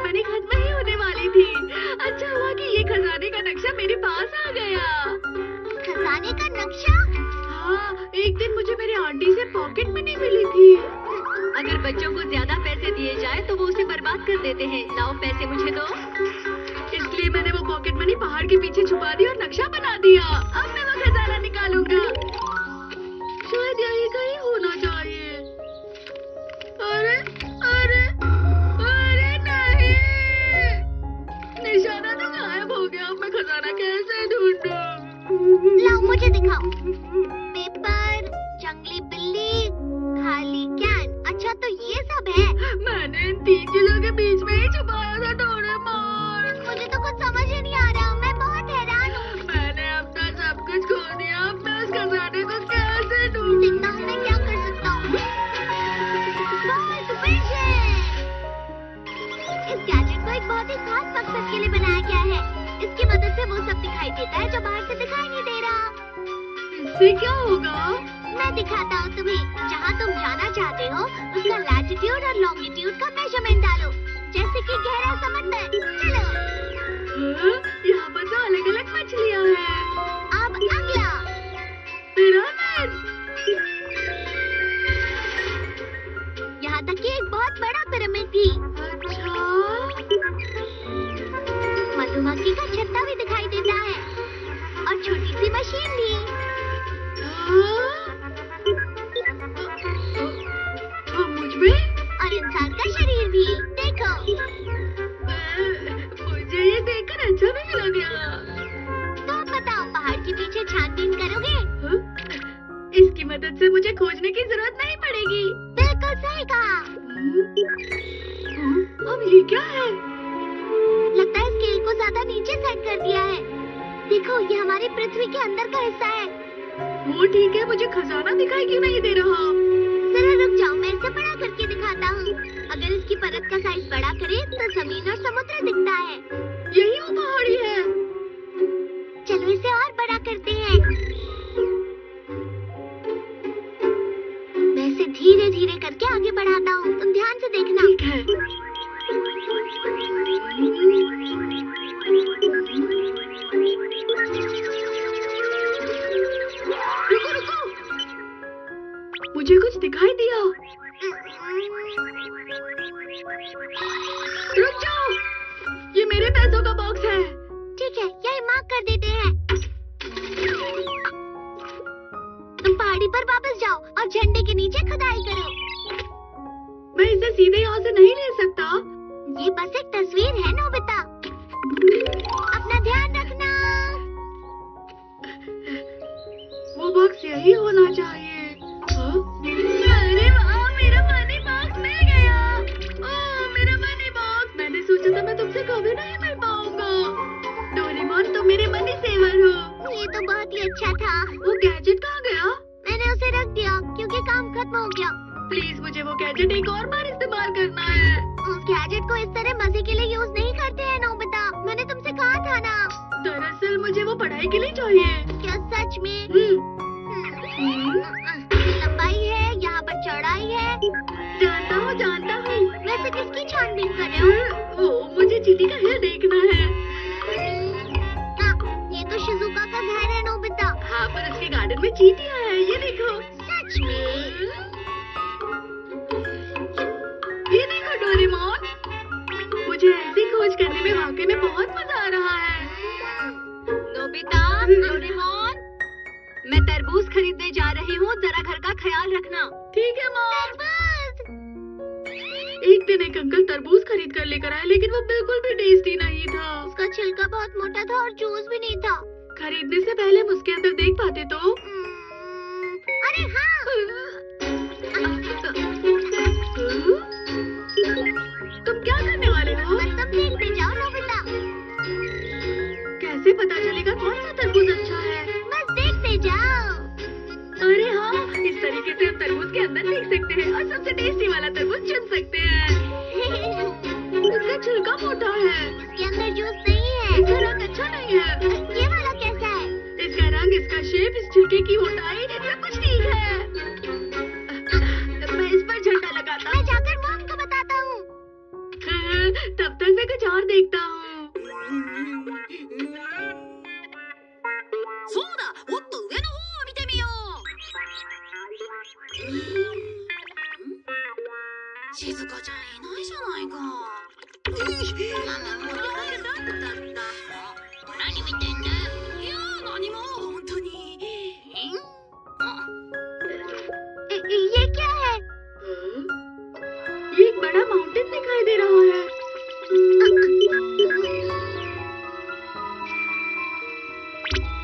Pocket money खत्म ही होने वाली थी। अच्छा हुआ कि ये खजाने का नक्शा मेरे पास आ गया। खजाने का नक्शा? हाँ, एक दिन मुझे मेरी आंटी से पॉकेट मनी मिली थी। अगर बच्चों को ज्यादा पैसे दिए जाए तो वो उसे बर्बाद कर देते हैं। लाओ पैसे मुझे दो। इसलिए मैंने वो पॉकेट मनी पहाड़ के पीछे छुपा दी और नक्शा बना दिया। अब मैं वो खजाना निकालूंगा। शायद यही कहीं होना चाहिए। अरे अरे अरे नहीं, निशाना तो गायब हो गया। अब मैं खजाना कैसे ढूंढूं? लाओ मुझे दिखाओ। पेपर, जंगली बिल्ली, खाली कैन। अच्छा तो ये सब है। मैंने इन 3 चीजों के बीच में ही छुपाया था डोरेमोन। मुझे तो कुछ समझ ही नहीं आ रहा। मैं बहुत हैरान हूँ। मैंने अपना सब कुछ खो दिया। अब मैं उस खजाने को कैसे ढूंढूं? देखता हूँ मैं क्या कर सकता हूँ। Gold vision! इस गैजेट को एक बहुत ही खास मकसद के लिए बनाया गया है। इसकी मदद से वो सब दिखाई देता है जो बाहर से दिखाई नहीं दे रहा। इससे क्या होगा? मैं दिखाता हूँ तुम्हें। जहाँ तुम जाना चाहते हो उसका लैटिट्यूड और लॉन्गिट्यूड का मेजरमेंट डालो। जैसे कि गहरा समंदर। चलो। यहाँ पर तो अलग अलग मछलियाँ हैं। अब अगला। पिरामिड। यहाँ तक कि एक बहुत बड़ा पिरामिड भी। अच्छा। मधुमक्खी का छत्ता भी दिखाई देता है और छोटी सी मशीन भी। मुझ में? और इंसान का शरीर भी। देखो। मुझे ये देखकर अच्छा भी लग गया। तो अब बताओ, पहाड़ के पीछे छानबीन करोगे? इसकी मदद से मुझे खोजने की जरूरत नहीं पड़ेगी। बिल्कुल सही कहा। अब ये क्या है? लगता है स्केल को ज्यादा नीचे सेट कर दिया है। देखो, ये हमारी पृथ्वी के अंदर का हिस्सा है। वो ठीक है, मुझे खजाना दिखाई क्यों नहीं दे रहा? जरा रुक जाओ, मैं इसे बड़ा करके दिखाता हूँ। अगर इसकी परत का साइज बड़ा करें तो जमीन और समुद्र दिखता है। यही वो पहाड़ी है। चलो इसे और बड़ा करते हैं। मैं इसे धीरे धीरे करके आगे बढ़ाता हूँ। तुम ध्यान से देखना। ठीक है। रुको रुको, मुझे कुछ दिखाई दिया। रुक जाओ, ये मेरे पैसों का बॉक्स है। ठीक है, यही मार्क कर देते हैं। तुम पहाड़ी पर वापस जाओ और झंडे के नीचे खुदाई करो। मैं इसे सीधे यहाँ से नहीं ले सकता। ये बस एक तस्वीर है नोबिता। अपना ध्यान रखना। वो बॉक्स यही होना चाहिए। अरे वाह, मेरा मनी बॉक्स मिल गया। ओह, मेरा मनी बॉक्स। मैंने सोचा था मैं तुमसे कभी नहीं मिल पाऊंगा। डोरेमोन, तुम मेरे मनी सेवर हो। ये तो बहुत ही अच्छा था। वो गैजेट कहाँ गया? मैंने उसे रख दिया क्योंकि काम खत्म हो गया। प्लीज, मुझे वो गैजेट एक और बार इस्तेमाल करना है। उस गैजेट को इस तरह मजे के लिए यूज नहीं करते हैं नोबिता। मैंने तुमसे कहा था ना। दरअसल मुझे वो पढ़ाई के लिए चाहिए। क्या सच में? हम्म। लंबाई है, यहाँ पर चौड़ाई है। जानता हूँ जानता हूँ। वैसे किसकी छानबीन कर रहे हो? ओ, मुझे चीटी का हिल देखना है। ये तो शिजुका का घर है नोबिता। हाँ, पर उसके गार्डन में चीटियाँ हैं। ये देखो। सच में? ये देखो डोरेमोन, मुझे ऐसी खोज करने में वाकई में बहुत मजा आ रहा है। नोबिता, डोरेमोन, मैं तरबूज खरीदने जा रही हूँ। जरा घर का ख्याल रखना। ठीक है माँ। एक दिन एक अंकल तरबूज खरीद कर लेकर आए, लेकिन वो बिल्कुल भी टेस्टी नहीं था। उसका छिलका बहुत मोटा था और जूस भी नहीं था। खरीदने से पहले हम उसके अंदर देख पाते तो। अरे हाँ। तुम क्या करने वाले हो? बस तुम देखते जाओ नोबिता। कैसे पता चलेगा कौन सा तरबूज अच्छा है? बस देखते जाओ। अरे हाँ, इस तरीके से हम तरबूज के अंदर देख सकते हैं और सबसे टेस्टी वाला तरबूज चुन सकते हैं। इसका छिलका मोटा है। इसके अंदर जूस नहीं है। इसका रंग अच्छा नहीं है। ये वाला कैसा है? इसका रंग, इसका शेप, इस छिलके की मोटाई, सब कुछ ठीक है। मैं इस पर झंडा लगाता। मैं जाकर मॉम को बताता हूँ। तब तक और देखता हूँ। そうだ、もっと上の方を見てみよう。静香ちゃんいないじゃないか。何見てんだ？いや、何も、本当に。ये क्या है? ये एक बड़ा माउंटेन दिखाई दे रहा है।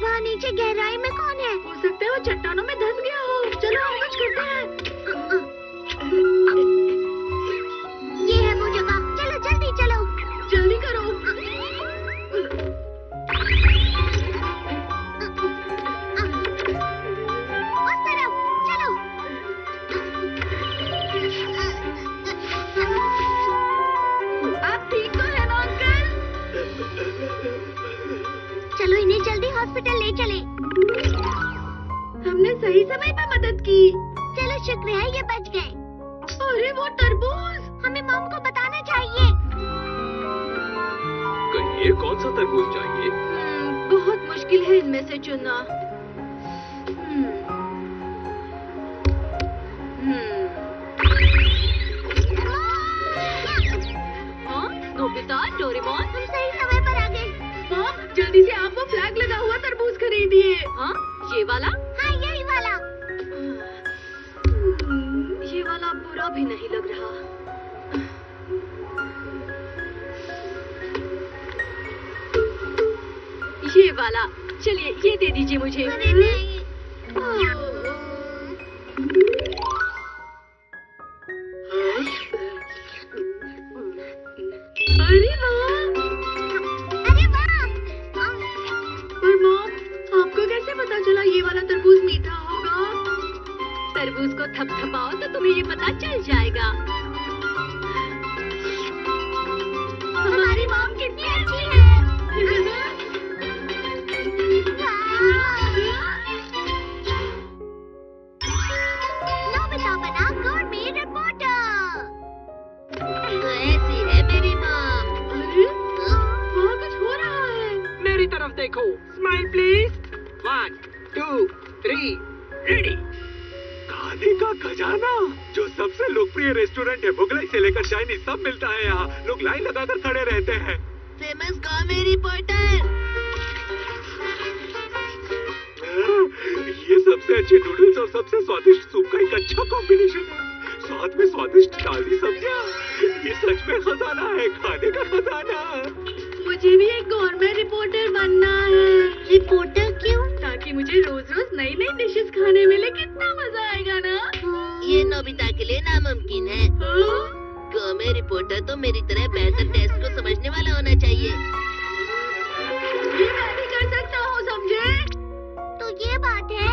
वहाँ नीचे गहराई में कौन है? हो सकता है वो चट्टानों में धंस गया हो। चलो हम कुछ करते हैं। ये है वो जगह। चलो जल्दी चलो। जल्दी करो। उस तरफ चलो। आप ठीक तो है ना अंकल? चलो इन्हें जल्दी हॉस्पिटल ले चले। हमने सही समय पर मदद की। चलो शुक्र है ये बच गए। अरे वो तरबूज! हमें मॉम को बताना चाहिए। कहिए कौन सा तरबूज चाहिए? बहुत मुश्किल है इनमें से चुनना। हाँ, नोबिता, डोरेमोन, हम सही समय पर आ गए। मॉम, जल्दी से आप वो फ्लैग लगा हुआ तरबूज खरीदिए। हाँ, ये वाला? हाँ यही वाला। ये वाला बुरा भी नहीं लग रहा। ये वाला, चलिए ये दे दीजिए मुझे। अरे नहीं। अरे वाह! अरे वाह! पर मॉम, आपको कैसे पता चला ये वाला तरबूज मीठा होगा? तरबूज को थपथपाओ तो तुम्हें ये पता चल जाएगा। हमारी मॉम कितनी अच्छी है। नोबिता बना गोरमी रिपोर्टर। ऐसी है मेरी माँ। अरे, वहाँ कुछ हो रहा है। मेरी तरफ देखो। Smile please. 1 2 3 रेडी। खाने का खजाना, जो सबसे लोकप्रिय रेस्टोरेंट है, मुगलाई से लेकर चाइनीज सब मिलता है यहाँ। लोग लाइन लगाकर खड़े रहते हैं। Famous gourmet reporter. ये सबसे अच्छे नूडल्स और सबसे स्वादिष्ट सूप का एक अच्छा कॉम्बिनेशन है। साथ में स्वादिष्ट ताजी सब्जियाँ। ये सच में खजाना है, खाने का खजाना। मुझे भी एक गवर्नमेंट रिपोर्टर बनना है। रिपोर्टर क्यों? ताकि मुझे रोज रोज नई नई डिशेस खाने मिले। कितना मजा आएगा ना? ये नोबिता के लिए नामुमकिन है। हाँ? गोurmet रिपोर्टर तो मेरी तरह बेहतर टेस्ट को समझने वाला होना चाहिए। ये मैं भी कर सकता हूँ, समझे? तो ये बात है,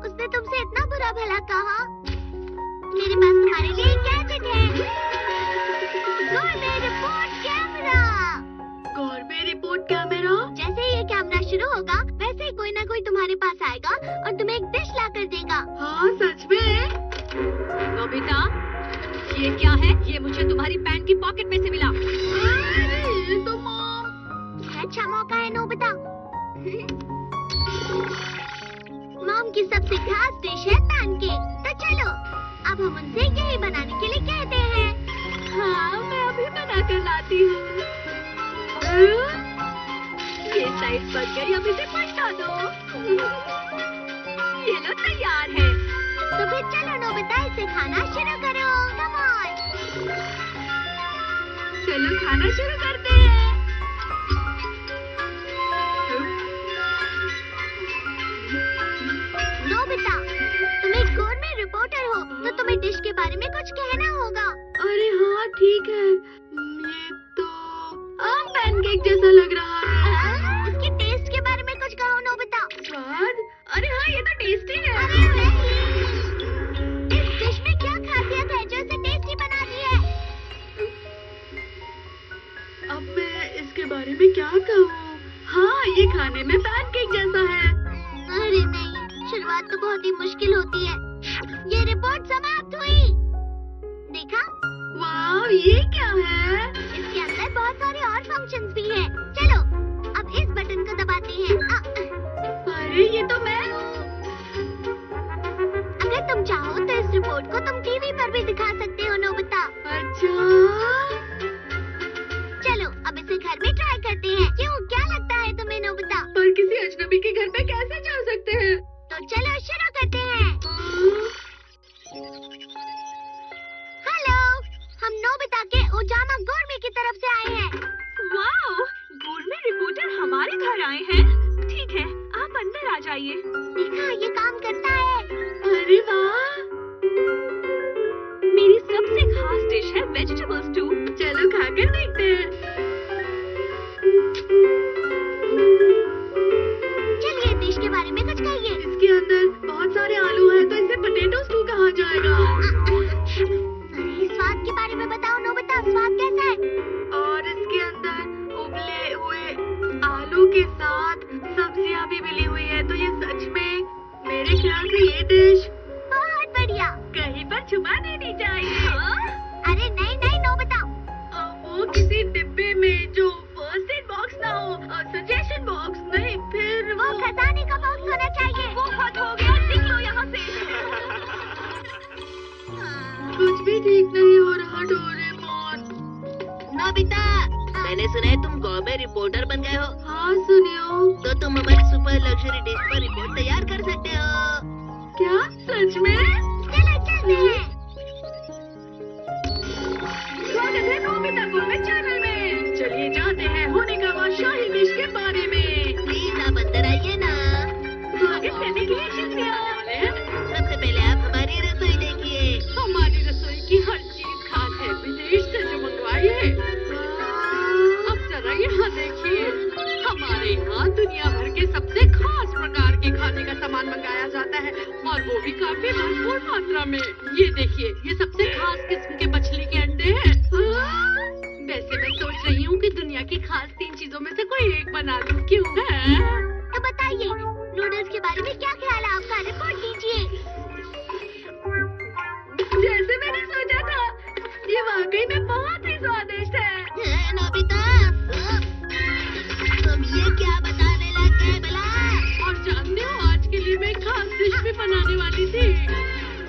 उसने तुमसे इतना बुरा भला कहा। मेरे पास तुम्हारे लिए एक गैजेट है। Gourmet report camera. Government report camera? जैसे ही ये कैमरा शुरू होगा, वैसे ही कोई ना कोई तुम्हारे पास आएगा और तुम्हें एक डिश ला कर देगा। हाँ, सच में? नोबिता, ये क्या है? ये मुझे तुम्हारी पैंट की पॉकेट में से मिला। अरे, ये तो मॉम। ये अच्छा मौका है नोबिता। मॉम की सबसे खास डिश है पैनकेक। तो चलो, अब हम उनसे यही बनाने के लिए कहते हैं। हाँ, मैं अभी बना कर लाती हूँ। ये साइड बच गई, अब इसे पलटा दो। ये लो, तैयार है। तो फिर चलो नोबिता, इसे खाना शुरू करो। Come on. चलो खाना शुरू करते हैं। नोबिता, तुम एक गोurmet रिपोर्टर हो, तो तुम्हें डिश के बारे में कुछ कहना होगा। अरे हाँ, ठीक है। ये तो आम पैनकेक जैसा लग रहा है। इसके टेस्ट के बारे में कुछ कहो नोबिता। स्वाद? अरे हाँ, ये तो टेस्टी है। अरे नहीं, इस डिश में क्या खासियत है जो इसे टेस्टी बनाती है? अब मैं इसके बारे में क्या कहूँ? हाँ, ये खाने में पैनकेक जैसा है। अरे नहीं, शुरुआत तो बहुत ही मुश्किल होती है। ये रिपोर्ट समाप्त हुई। देखा? वाह, ये क्या है? इसके अंदर बहुत सारे और डेकोरेशंस भी है। चलो अब इस बटन को दबाते हैं। अरे ये तो मैं हूँ। अगर तुम चाहो तो इस रिपोर्ट को तुम टीवी पर भी दिखा सकते हो नोबिता। अच्छा, चलो अब इसे घर में ट्राई करते हैं। क्यों, क्या लगता है तुम्हें नोबिता? पर किसी अजनबी के घर पे कैसे जा सकते हैं? तो चलो शुरू करते हैं। हेलो, हम नोबिता के ओजामा गोरमे की तरफ से आए हैं। वाओ, गोरमे रिपोर्टर हमारे घर आए हैं। ठीक है, आप अंदर आ जाइए। देखा, ये काम करता है। अरे वाह, मेरी सबसे खास डिश है वेजिटेबल स्टू। चलो खाकर देखते हैं। चलिए डिश के बारे में कुछ कहिए। इसके अंदर बहुत सारे आलू हैं, तो इसे पोटैटो स्टू कहा जाएगा। अरे स्वाद के बारे में बताओ नोबिता, स्वाद कैसा है? और इसके अंदर उबले हुए आलू के साथ सब्जियां भी मिली हुई है। तो ये सच में, मेरे ख्याल से ये डिश बहुत बढ़िया। कहीं पर छुपा देनी चाहिए। अरे नहीं नहीं नोबिता, वो किसी डिब्बे में जो फर्स्ट एड बॉक्स ना हो, सजेशन बॉक्स नहीं, फिर वो खजाने का बॉक्स होना चाहिए। वो हद हो गया, निकलो यहाँ से। कुछ भी ठीक नहीं हो रहा डोरेमोन। नोबिता, मैंने सुना है तुम गोरमे रिपोर्टर बन गए हो। हाँ सुनियो। तो तुम हमारी सुपर लग्जरी डिश पर रिपोर्ट तैयार कर सकते हो। क्या सच में? चलो चलते हैं। स्वागत है नोबिता गोरमे चैनल में। चलिए जानते हैं होनिकावा शाही डिश के बारे में। प्लीज आप अंदर आइए ना। स्वागत करने के लिए शुक्रिया। सबसे पहले आप हमारी रसोई देखिए। हमारी रसोई की हर चीज खास है, विदेश से जो मंगवाई है। अब जरा यहाँ देखिए, हमारे यहाँ दुनिया भर के सबसे खास प्रकार के खाने का सामान मंगाया जाता है, और वो भी काफी भरपूर मात्रा में। ये देखिए, ये सबसे खास किस्म के मछली के अंडे हैं। वैसे मैं सोच रही हूँ कि दुनिया की खास 3 चीजों में से कोई एक बना लूं, क्यों है? तो बताइए, नूडल्स के बारे में क्या ख्याल है आपका? रिपोर्ट कीजिए। जैसे मैंने सोचा था, ये वाकई में बहुत ही स्वादिष्ट है। नोबिता, तुम ये क्या बताने लग गए भला? और जानते हो, आज के लिए मैं खास डिश भी बनाने वाली थी।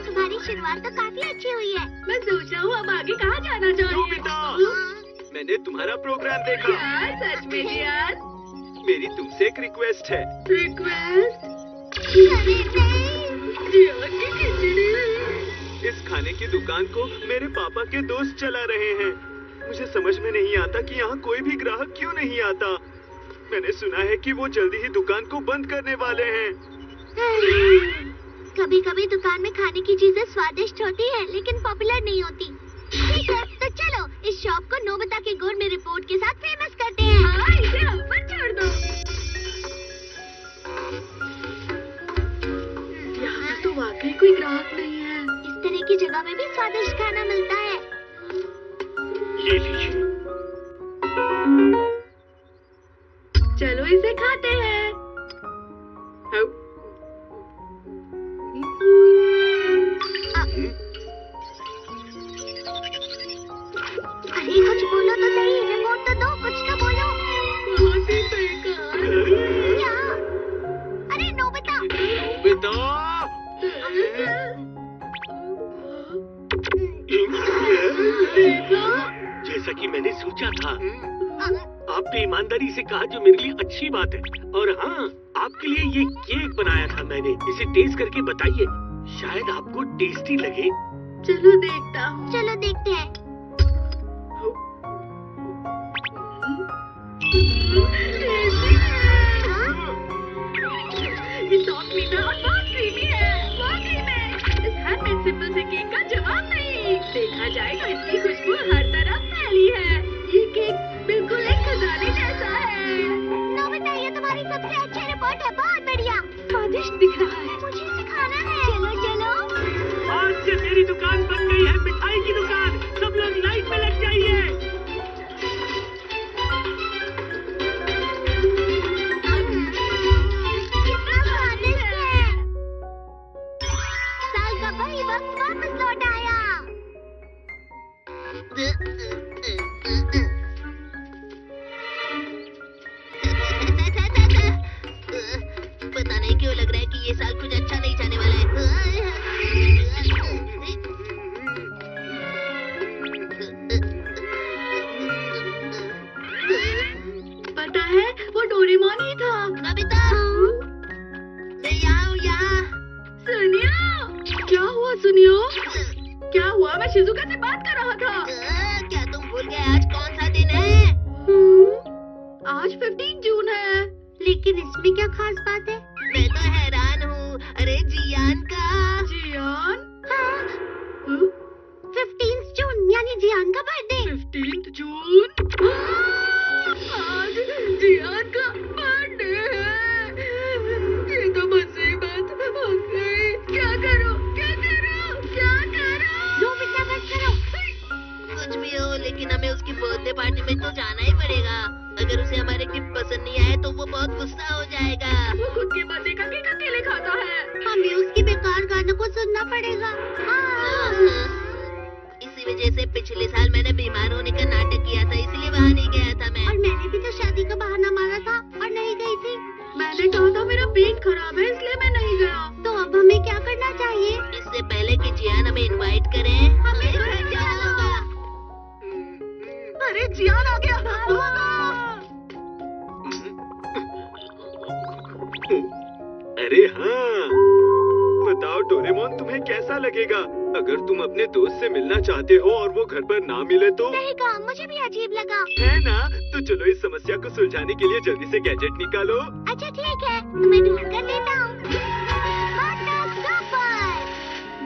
तुम्हारी शुरुआत तो काफी अच्छी हुई है। मैं सोच रहा हूँ अब आगे कहाँ जाना चाहिए। नोबिता, मैंने तुम्हारा प्रोग्राम देखा। क्या सच में यार? मेरी तुमसे एक रिक्वेस्ट है। रिक्वेस्ट? अरे नहीं। जिया की खिचड़ी। इस खाने की दुकान को मेरे पापा के दोस्त चला रहे हैं। मुझे समझ में नहीं आता कि यहाँ कोई भी ग्राहक क्यों नहीं आता। मैंने सुना है कि वो जल्दी ही दुकान को बंद करने वाले हैं। कभी कभी दुकान में खाने की चीजें स्वादिष्ट होती है, लेकिन पॉपुलर नहीं होती। ठीक है, तो चलो इस शॉप को नोबिता के गोरमे रिपोर्ट के साथ फेमस करते हैं। हाँ, इसे हम पर छोड़ दो। यहाँ तो वाकई कोई ग्राहक नहीं है। इस तरह की जगह में भी स्वादिष्ट खाना मिलता है। ये लीजिए। चलो इसे खाते हैं। अरे कुछ बोलो तो सही, रिपोर्ट तो दो, कुछ तो बोलो। बहुत ही बेकार। क्या? अरे नोबिता। नोबिता, जैसा कि मैंने सोचा था, आपने ईमानदारी से कहा, जो मेरे लिए अच्छी बात है। और हाँ, आपके लिए ये केक बनाया था मैंने। इसे टेस्ट करके बताइए, शायद आपको टेस्टी लगे। चलो देखता हूँ। चलो देखते हैं। ये सॉफ्ट मीठा और बहुत क्रीमी है। वाकई में इस हैंडमेड सिंपल से केक का जवाब नहीं। देखा जाए तो इसकी खुशबू हर तरफ फैली है। ये केक बिल्कुल एक खजाने जैसा है। नोबिता, ये तुम्हारी सबसे अच्छी रिपोर्ट है। बहुत बढ़िया, स्वादिष्ट दिख रहा है। मुझे इसे खाना है। चलो चलो। आज से मेरी दुकान बन गई है, मिठाई की दुकान। सब लोग लाइन में लग जाइए। कितना स्वादिष्ट है। साल का वही वक्त वापस लौट आया। सुनियो। क्या हुआ? मैं शिजुका से बात कर रहा था। क्या तुम भूल गए आज कौन सा दिन है? आज 15 जून है। लेकिन इसमें क्या खास बात है? मैं तो हैरान हूँ। अरे जियान का। जियान? हाँ, 15 जून यानी जियान का बर्थडे। 15 जून? आज जियान का बर्थडे है। ये तो मुसीबत हो गई। क्या करूं? क्या करूं? क्या करूं? लो बेटा बस करो। कुछ भी हो, लेकिन हमें उसकी बर्थडे पार्टी में तो जाना ही पड़ेगा। अगर उसे हमारे गिफ्ट पसंद नहीं आए तो वो बहुत गुस्सा हो जाएगा। वो खुद के बर्थडे का केक अकेले खाता है। हमें उसकी बेकार गानों को सुनना पड़ेगा। इसी वजह से पिछले साल मैंने बीमार होने का नाटक किया था, इसलिए वहाँ नहीं गया था मैं। और मैंने भी तो शादी का बहाना मारा था और नहीं गई थी। मैंने कहा था मेरा पेट खराब है इसलिए मैं नहीं गया। तो अब हमें क्या करना चाहिए? इससे पहले कि जियान हमें इनवाइट करे, हमें घर जाना होगा। अरे जियान आ गया। अरे हाँ, बताओ डोरेमोन, तुम्हें कैसा लगेगा अगर तुम अपने दोस्त से मिलना चाहते हो और वो घर पर ना मिले तो? सही कहा, मुझे भी अजीब लगा। है ना? तो चलो इस समस्या को सुलझाने के लिए जल्दी से गैजेट निकालो। अच्छा ठीक है, तो मैं ढूंढ कर लेता हूँ।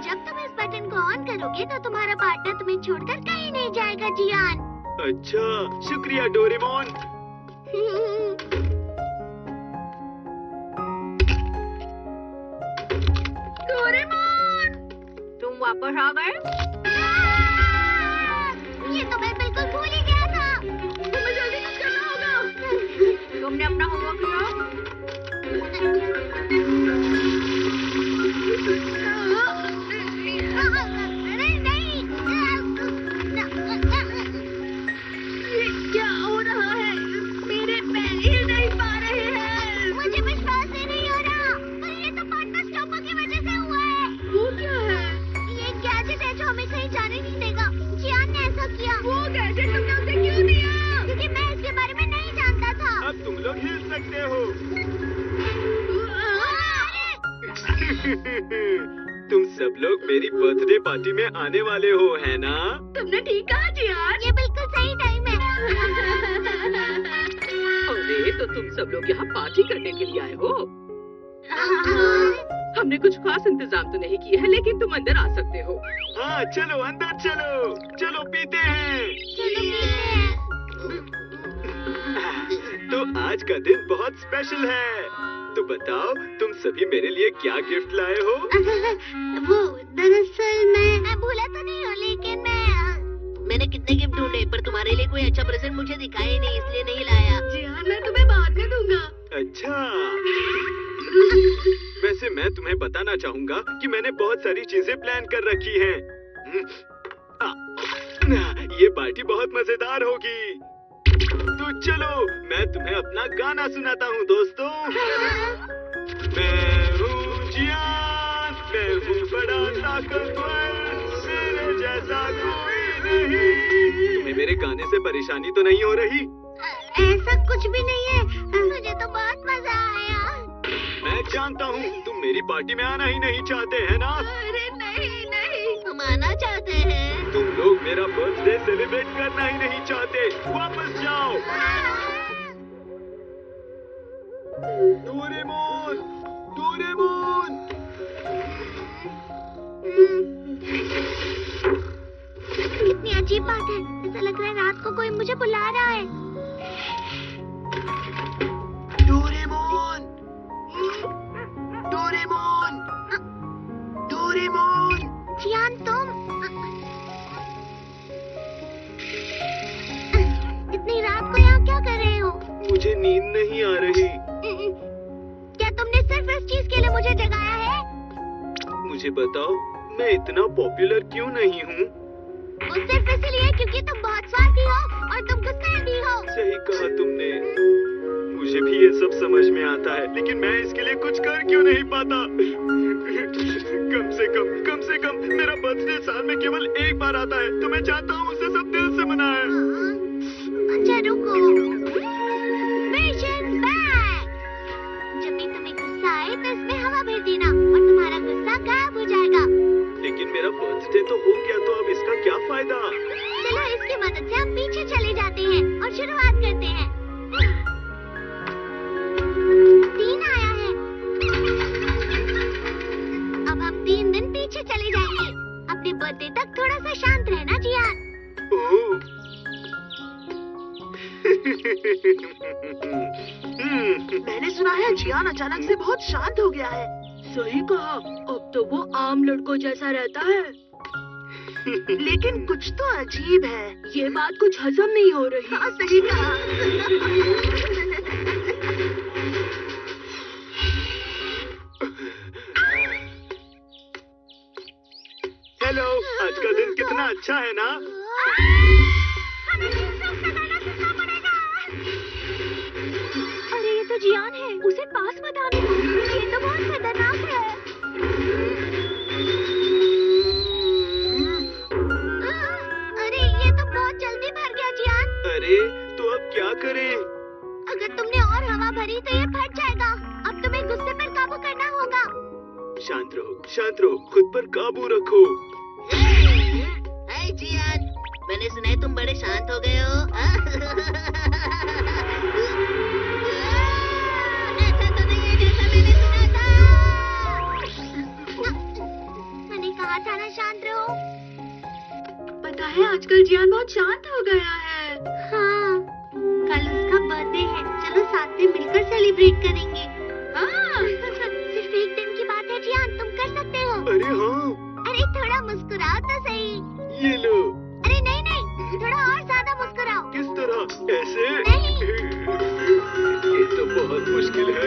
जब तुम इस बटन को ऑन करोगे तो तुम्हारा पार्टनर तुम्हें छोड़कर कहीं नहीं जाएगा जियान। अच्छा, शुक्रिया डोरेमोन। डोरेमोन, तुम वापस आ गए? ये तो मैं बिल्कुल भूल ही गया था। तुम्हें जल्दी कुछ करना होगा। तुमने अपना होमवर्क अरे नहीं। ये क्या हो रहा है? मेरे पैर हिल नहीं पा रहे हैं। मुझे विश्वास ही नहीं हो रहा। पर ये तो पार्टनर स्टॉपर की वजह से हुआ है। वो क्या है? ये गैजेट है जो हमें कहीं जाने नहीं देगा। जियान ने ऐसा किया। वो गैजेट तुमने उसे क्यों दिया? क्योंकि मैं इसके बारे में नहीं जानता था। अब तुम लोग हिल सकते हो। तुम सब लोग मेरी बर्थडे पार्टी में आने वाले हो, है ना? तुमने ठीक कहा जियान। ये बिल्कुल सही टाइम है। अरे तो तुम सब लोग यहाँ पार्टी करने के लिए आए हो? हमने कुछ खास इंतजाम तो नहीं किए हैं, लेकिन तुम अंदर आ सकते हो। हाँ चलो अंदर चलो। चलो पीते हैं। चलो पीते हैं। तो आज का दिन बहुत स्पेशल है। तो बताओ तुम सभी मेरे लिए क्या गिफ्ट लाए हो? वो दरअसल मैं भूला तो नहीं हूँ, लेकिन मैंने कितने गिफ्ट ढूंढे पर तुम्हारे लिए कोई अच्छा प्रेजेंट मुझे दिखा ही नहीं, इसलिए नहीं लाया। जियान, मैं तुम्हें बाद में दूंगा। अच्छा, वैसे मैं तुम्हें बताना चाहूँगा कि मैंने बहुत सारी चीजें प्लान कर रखी हैं। ये पार्टी बहुत मजेदार होगी। तो चलो मैं तुम्हें अपना गाना सुनाता हूँ दोस्तों। मैं हूँ जियान, मैं हूँ बड़ा ताकतवर, मेरे जैसा कोई नहीं। तुम्हें मेरे गाने से परेशानी तो नहीं हो रही? ऐसा कुछ भी नहीं है। मुझे तो बहुत मजा आया। मैं जानता हूँ तुम मेरी पार्टी में आना ही नहीं चाहते हैं ना? अरे नहीं नहीं। हम आना चाहते हैं। तुम लोग मेरा बर्थडे सेलिब्रेट करना ही नहीं चाहते। वापस जाओ। Doraemon, Doraemon. कितनी अजीब बात है। ऐसा लग रहा है रात को कोई मुझे बुला रहा है। Doraemon, Doraemon, Doraemon. जियान तुम इतनी रात को यहाँ क्या कर रहे हो? मुझे नींद नहीं आ रही। क्या तुमने सिर्फ इस चीज के लिए मुझे जगाया है? मुझे बताओ मैं इतना पॉपुलर क्यों नहीं हूँ? वो सिर्फ इसलिए क्योंकि तुम बहुत स्वार्थी हो और तुम गुस्से भी हो। सही कहा तुमने। मुझे भी ये सब समझ में आता है, लेकिन मैं इसके लिए कुछ कर क्यों नहीं पाता? कम से कम मेरा बर्थडे साल में केवल एक बार आता है, तो मैं चाहता हूँ उसे सब दिल से मनाएं। अच्छा रुको। Vision bag। जब भी तुम्हें गुस्सा आए तो इसमें हवा भर देना और तुम्हारा गुस्सा गायब हो जाएगा। लेकिन बर्थडे तक थोड़ा सा शांत रहना जियान। मैंने सुना है जियान अचानक से बहुत शांत हो गया है। सही कहा, अब तो वो आम लड़कों जैसा रहता है। लेकिन कुछ तो अजीब है। ये बात कुछ हजम नहीं हो रही। हाँ, सही कहा। हेलो, आज का दिन कितना अच्छा है ना? अरे ये तो जियान है, उसे पास मत आने दो, ये तो बहुत खतरनाक है। अरे ये तो बहुत जल्दी भर गया जियान। अरे तो अब क्या करें? अगर तुमने और हवा भरी तो ये फट जाएगा। अब तुम्हें गुस्से पर काबू करना होगा। शांत रहो, खुद पर काबू रखो। हाय जियान, मैंने सुना है तुम बड़े शांत हो गए हो। ऐसा तो नहीं है जैसा मैंने सुना था। मैंने कहा था ना शांत रहो। पता है आजकल जियान बहुत शांत हो गया है। हाँ, कल उसका बर्थडे है, चलो साथ में मिलकर सेलिब्रेट करेंगे। हाँ। सिर्फ एक दिन की बात है जियान, तुम कर सकते हो। अरे हाँ, अरे थोड़ा मुस्कुराओ तो सही। ये लो। अरे नहीं, थोड़ा और ज्यादा मुस्कुराओ। किस तरह? ऐसे? नहीं। ये तो बहुत मुश्किल है।